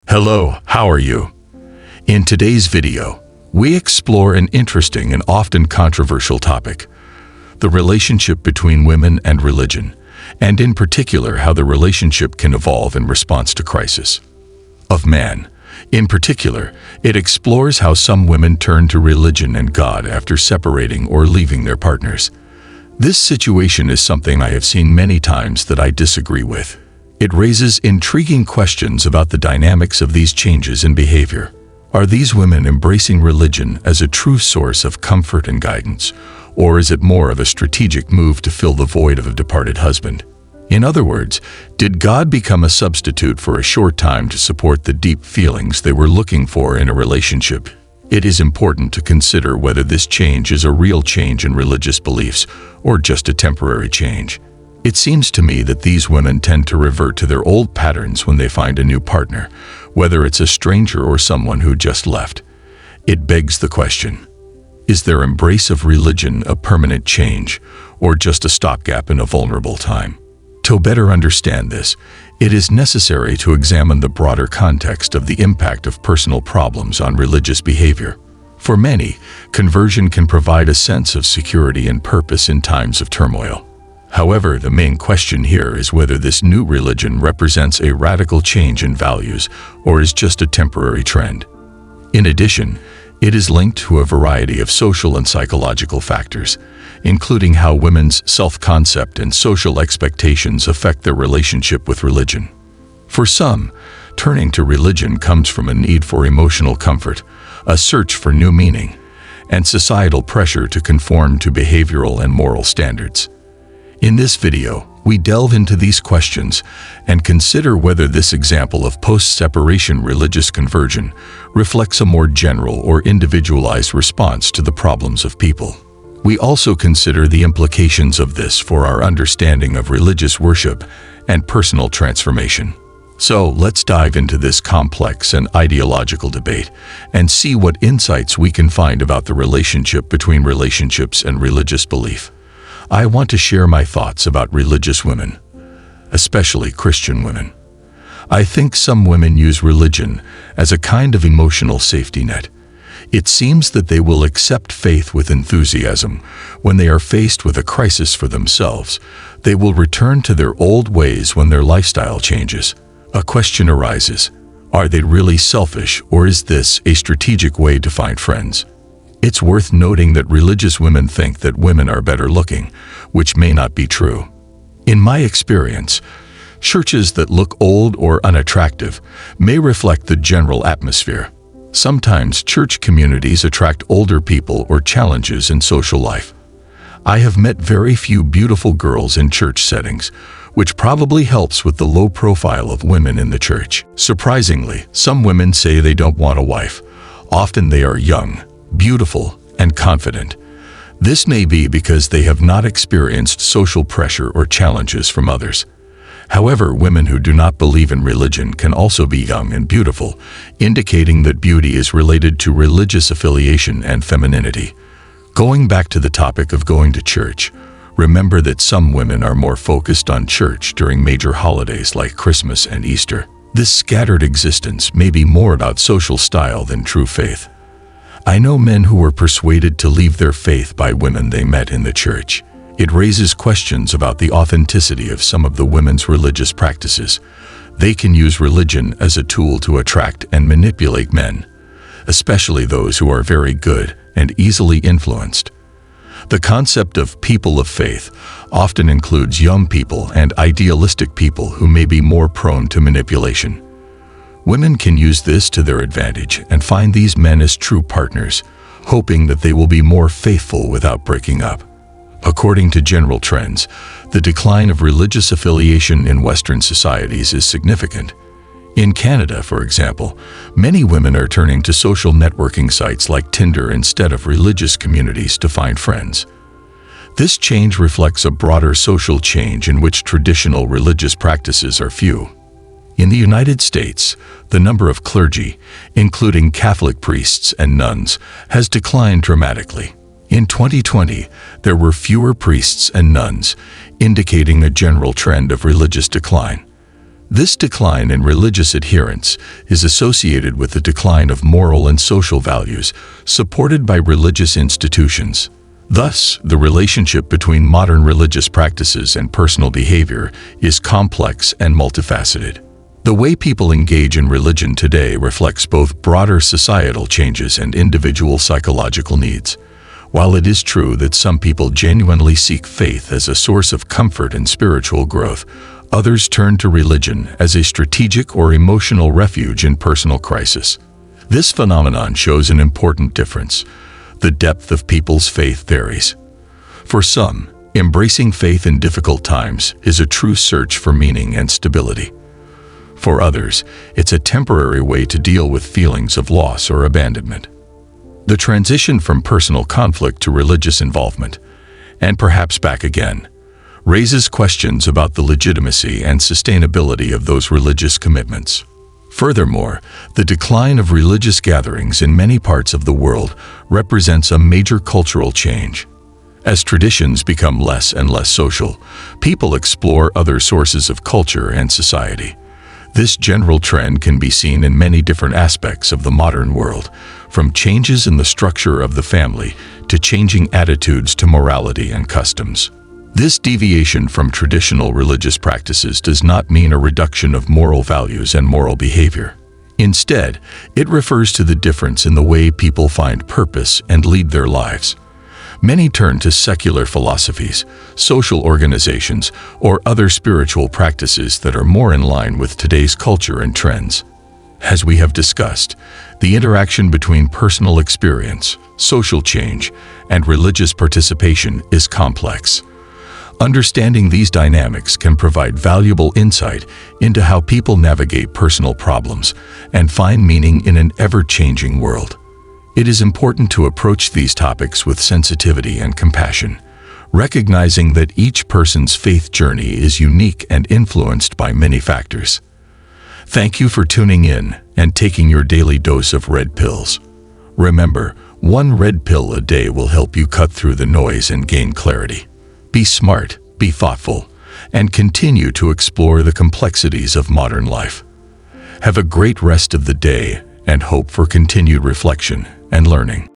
Hello, how are you? In today's video, we explore an interesting and often controversial topic, the relationship between women and religion, and in particular how the relationship can evolve in response to crisis. Of man, in particular, it explores how some women turn to religion and God after separating or leaving their partners. This situation is something I have seen many times that I disagree with. It raises intriguing questions about the dynamics of these changes in behavior. Are these women embracing religion as a true source of comfort and guidance, or is it more of a strategic move to fill the void of a departed husband? In other words, did God become a substitute for a short time to support the deep feelings they were looking for in a relationship? It is important to consider whether this change is a real change in religious beliefs or just a temporary change. It seems to me that these women tend to revert to their old patterns when they find a new partner, whether it's a stranger or someone who just left. It begs the question, is their embrace of religion a permanent change, or just a stopgap in a vulnerable time? To better understand this, it is necessary to examine the broader context of the impact of personal problems on religious behavior. For many, conversion can provide a sense of security and purpose in times of turmoil. However, the main question here is whether this new religion represents a radical change in values or is just a temporary trend. In addition, it is linked to a variety of social and psychological factors, including how women's self-concept and social expectations affect their relationship with religion. For some, turning to religion comes from a need for emotional comfort, a search for new meaning, and societal pressure to conform to behavioral and moral standards. In this video, we delve into these questions and consider whether this example of post-separation religious conversion reflects a more general or individualized response to the problems of people. We also consider the implications of this for our understanding of religious worship and personal transformation. So let's dive into this complex and ideological debate and see what insights we can find about the relationship between relationships and religious belief. I want to share my thoughts about religious women, especially Christian women. I think some women use religion as a kind of emotional safety net. It seems that they will accept faith with enthusiasm. When they are faced with a crisis for themselves, they will return to their old ways when their lifestyle changes. A question arises: are they really selfish, or is this a strategic way to find friends? It's worth noting that religious women think that women are better looking, which may not be true. In my experience, churches that look old or unattractive may reflect the general atmosphere. Sometimes church communities attract older people or challenges in social life. I have met very few beautiful girls in church settings, which probably helps with the low profile of women in the church. Surprisingly, some women say they don't want a wife. Often they are young, beautiful, and confident. This may be because they have not experienced social pressure or challenges from others. However, women who do not believe in religion can also be young and beautiful, indicating that beauty is related to religious affiliation and femininity. Going back to the topic of going to church, remember that some women are more focused on church during major holidays like Christmas and Easter. This scattered existence may be more about social style than true faith. I know men who were persuaded to leave their faith by women they met in the church. It raises questions about the authenticity of some of the women's religious practices. They can use religion as a tool to attract and manipulate men, especially those who are very good and easily influenced. The concept of people of faith often includes young people and idealistic people who may be more prone to manipulation. Women can use this to their advantage and find these men as true partners, hoping that they will be more faithful without breaking up. According to general trends, the decline of religious affiliation in Western societies is significant. In Canada, for example, many women are turning to social networking sites like Tinder instead of religious communities to find friends. This change reflects a broader social change in which traditional religious practices are few. In the United States, the number of clergy, including Catholic priests and nuns, has declined dramatically. In 2020, there were fewer priests and nuns, indicating a general trend of religious decline. This decline in religious adherence is associated with the decline of moral and social values supported by religious institutions. Thus, the relationship between modern religious practices and personal behavior is complex and multifaceted. The way people engage in religion today reflects both broader societal changes and individual psychological needs. While it is true that some people genuinely seek faith as a source of comfort and spiritual growth, others turn to religion as a strategic or emotional refuge in personal crisis. This phenomenon shows an important difference. The depth of people's faith varies. For some, embracing faith in difficult times is a true search for meaning and stability. For others, it's a temporary way to deal with feelings of loss or abandonment. The transition from personal conflict to religious involvement, and perhaps back again, raises questions about the legitimacy and sustainability of those religious commitments. Furthermore, the decline of religious gatherings in many parts of the world represents a major cultural change. As traditions become less and less social, people explore other sources of culture and society. This general trend can be seen in many different aspects of the modern world, from changes in the structure of the family to changing attitudes to morality and customs. This deviation from traditional religious practices does not mean a reduction of moral values and moral behavior. Instead, it refers to the difference in the way people find purpose and lead their lives. Many turn to secular philosophies, social organizations, or other spiritual practices that are more in line with today's culture and trends. As we have discussed, the interaction between personal experience, social change, and religious participation is complex. Understanding these dynamics can provide valuable insight into how people navigate personal problems and find meaning in an ever-changing world. It is important to approach these topics with sensitivity and compassion, recognizing that each person's faith journey is unique and influenced by many factors. Thank you for tuning in and taking your daily dose of red pills. Remember, one red pill a day will help you cut through the noise and gain clarity. Be smart, be thoughtful, and continue to explore the complexities of modern life. Have a great rest of the day and hope for continued reflection and learning.